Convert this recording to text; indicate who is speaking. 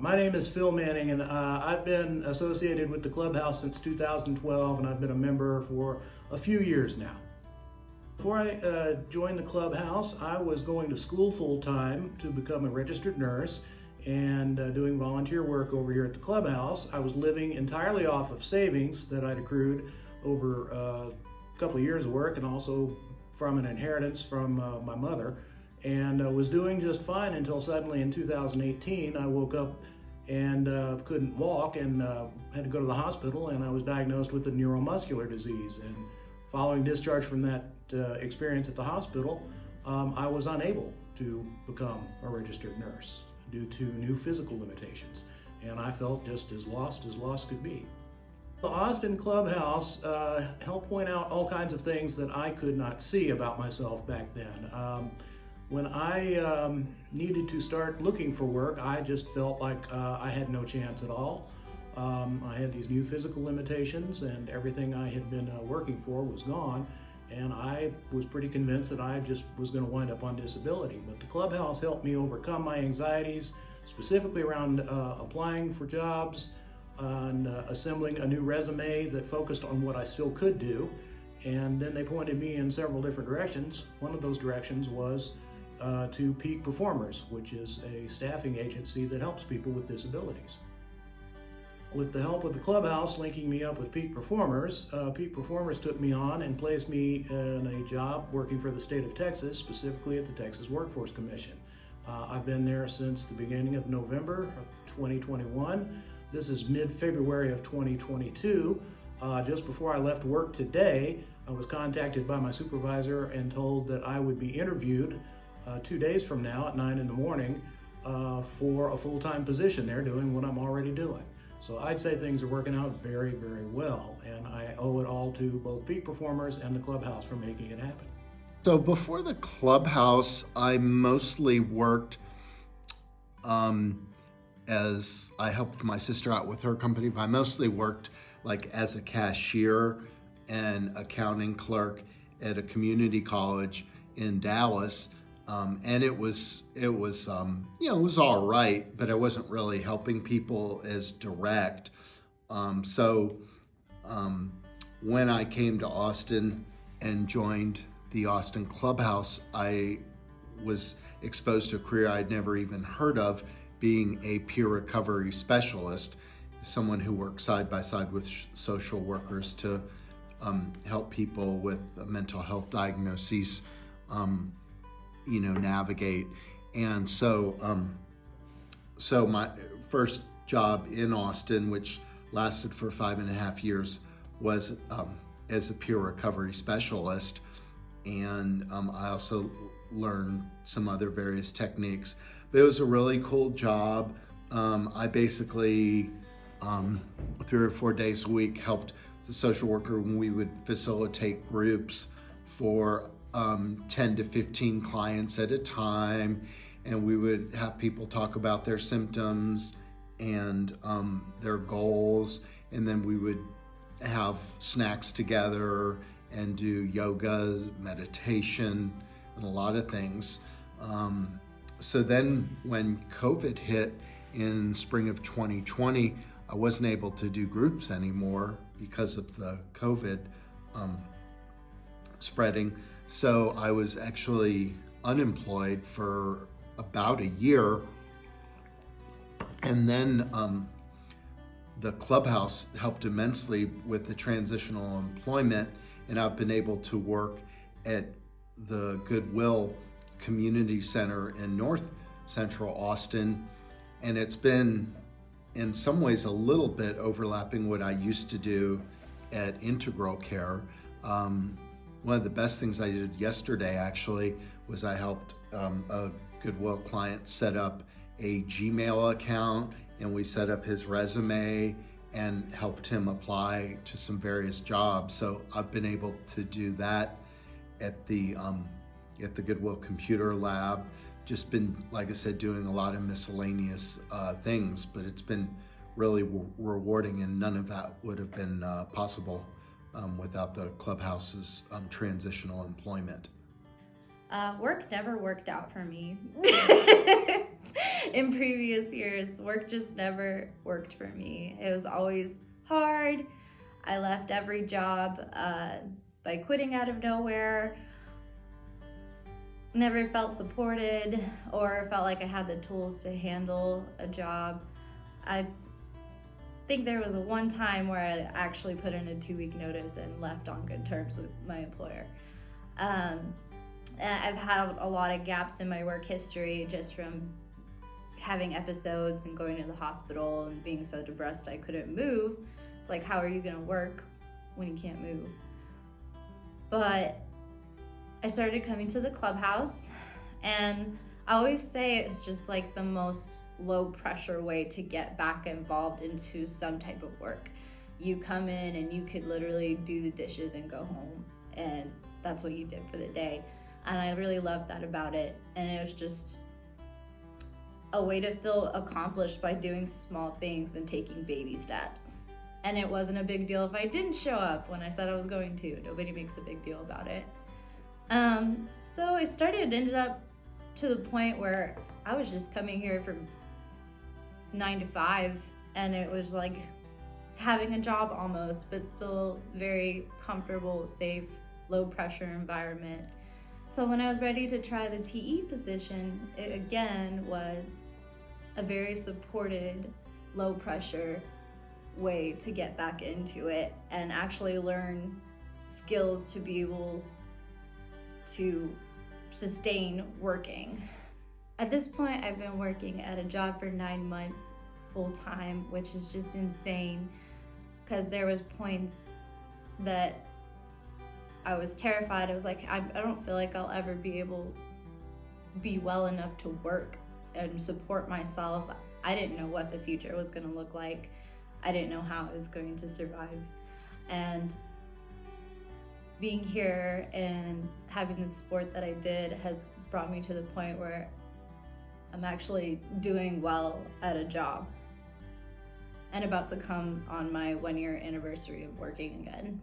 Speaker 1: My name is Phil Manning, and I've been associated with the Clubhouse since 2012, and I've been a member for a few years now. Before I joined the Clubhouse, I was going to school full-time to become a registered nurse and doing volunteer work over here at the Clubhouse. I was living entirely off of savings that I'd accrued over a couple of years of work and also from an inheritance from my mother, and was doing just fine until suddenly in 2018 I woke up and couldn't walk and had to go to the hospital, and I was diagnosed with a neuromuscular disease. And following discharge from that experience at the hospital, I was unable to become a registered nurse due to new physical limitations, and I felt just as lost could be. The Austin Clubhouse helped point out all kinds of things that I could not see about myself back then. When I needed to start looking for work, I just felt like I had no chance at all. I had these new physical limitations, and everything I had been working for was gone, and I was pretty convinced that I just was going to wind up on disability. But the Clubhouse helped me overcome my anxieties, specifically around applying for jobs, and assembling a new resume that focused on what I still could do. And then they pointed me in several different directions. One of those directions was to Peak Performers, which is a staffing agency that helps people with disabilities. With the help of the Clubhouse linking me up with Peak Performers took me on and placed me in a job working for the state of Texas, specifically at the Texas Workforce Commission. I've been there since the beginning of November of 2021. This is mid-February of 2022. Just before I left work today, I was contacted by my supervisor and told that I would be interviewed 2 days from now at 9 in the morning for a full-time position there doing what I'm already doing. So I'd say things are working out very, very well, and I owe it all to both Peak Performers and the Clubhouse for making it happen.
Speaker 2: So before the Clubhouse, I mostly worked as I helped my sister out with her company, but I mostly worked like as a cashier and accounting clerk at a community college in Dallas. And it was all right, but I wasn't really helping people as direct. So when I came to Austin and joined the Austin Clubhouse, I was exposed to a career I'd never even heard of, being a peer recovery specialist, someone who works side by side with social workers to help people with mental health diagnoses navigate. And so my first job in Austin, which lasted for 5.5 years, was as a peer recovery specialist. And I also learned some other various techniques. But it was a really cool job. I basically 3 or 4 days a week helped the social worker when we would facilitate groups for 10 to 15 clients at a time, and we would have people talk about their symptoms and their goals, and then we would have snacks together and do yoga, meditation, and a lot of things. So then when COVID hit in spring of 2020, I wasn't able to do groups anymore because of the COVID spreading. So I was actually unemployed for about a year. And then the Clubhouse helped immensely with the transitional employment, and I've been able to work at the Goodwill Community Center in North Central Austin, and it's been in some ways a little bit overlapping what I used to do at Integral Care. One of the best things I did yesterday actually was I helped a Goodwill client set up a Gmail account, and we set up his resume and helped him apply to some various jobs. So I've been able to do that at the Goodwill Computer Lab. Just been, like I said, doing a lot of miscellaneous things, but it's been really rewarding, and none of that would have been possible without the Clubhouse's transitional employment.
Speaker 3: Work never worked out for me. in previous years. Work just never worked for me. It was always hard. I left every job by quitting out of nowhere. Never felt supported or felt like I had the tools to handle a job. I think there was one time where I actually put in a 2-week notice and left on good terms with my employer. And I've had a lot of gaps in my work history just from having episodes and going to the hospital and being so depressed I couldn't move. Like, how are you gonna work when you can't move? But I started coming to the clubhouse, and I always say it's just like the most low pressure way to get back involved into some type of work. You come in and you could literally do the dishes and go home, and that's what you did for the day. And I really loved that about it. And it was just a way to feel accomplished by doing small things and taking baby steps. And it wasn't a big deal if I didn't show up when I said I was going to. Nobody makes a big deal about it. So I ended up to the point where I was just coming here from 9 to 5, and it was like having a job almost, but still very comfortable, safe, low pressure environment. So when I was ready to try the TE position, it again was a very supported, low pressure way to get back into it and actually learn skills to be able to sustain working. At this point, I've been working at a job for 9 months full time, which is just insane, because there was points that I was terrified. I was like, I don't feel like I'll ever be well enough to work and support myself. I didn't know what the future was going to look like. I didn't know how I was going to survive. And being here and having the support that I did has brought me to the point where I'm actually doing well at a job and about to come on my 1-year anniversary of working again.